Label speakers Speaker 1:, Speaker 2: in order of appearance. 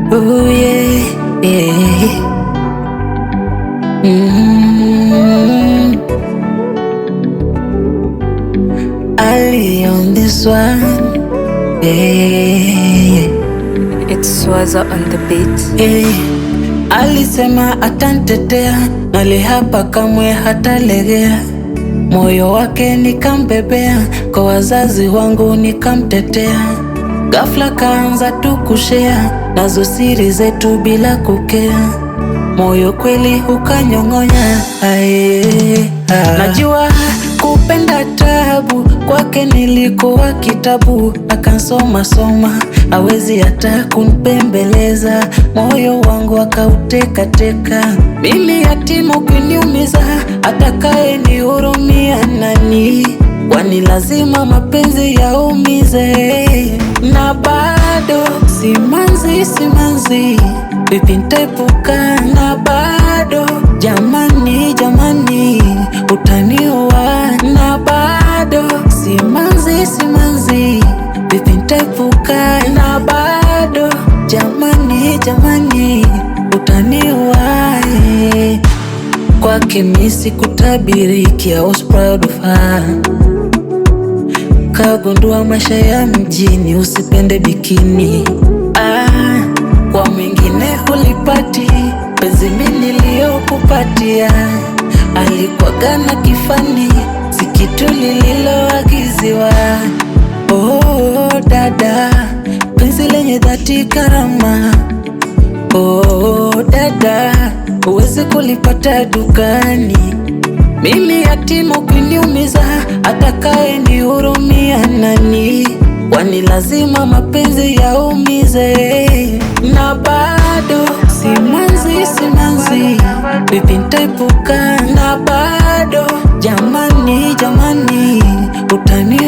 Speaker 1: Oh yeah, yeah. Ali on this one, yeah.
Speaker 2: It's Swaza on the beat.
Speaker 1: Hey, alisema atantetea, nalihapa kamwe hatalegea. Moyo wake nikambebea, kwa wazazi wangu nikamtetea. Ghafla kaanza tu kushea, nazo siri zetu bila kukea. Moyo kweli ukanyong'onya, najua kupenda tabu, kwake nilikuwa kitabu. Akansoma soma, hawezi hata kunipembeleza. Moyo wangu akautekateka, mimi yatima ukiniumiza, atakaye nihurumia nani? Kwani lazima mapenzi yaumize? Na bado simanzi, vipi nitaepuka? Na bado jamani, utaniua. Na bado simanzi, vipi nitaepuka? Na bado jamani, utaniua. Kwake mimi sikutabiriki, I was proud of her. Kagundua maisha ya mjini, usipende bikini. Kwa mwingine hulipati penzi mimi niliyokupatia. Alikuwaga na kifani, si kitu nililoagiziwa. Oh dada, penzi lenye dhati karama. Oh dada, huwezi kulipata dukani. Mimi yatima ukiniumiza, atakaye nihurumia nani? Kwani lazima mapenzi yaumize? Na bado simanzi, vipi nitaepuka? Na bado jamani, utaniua.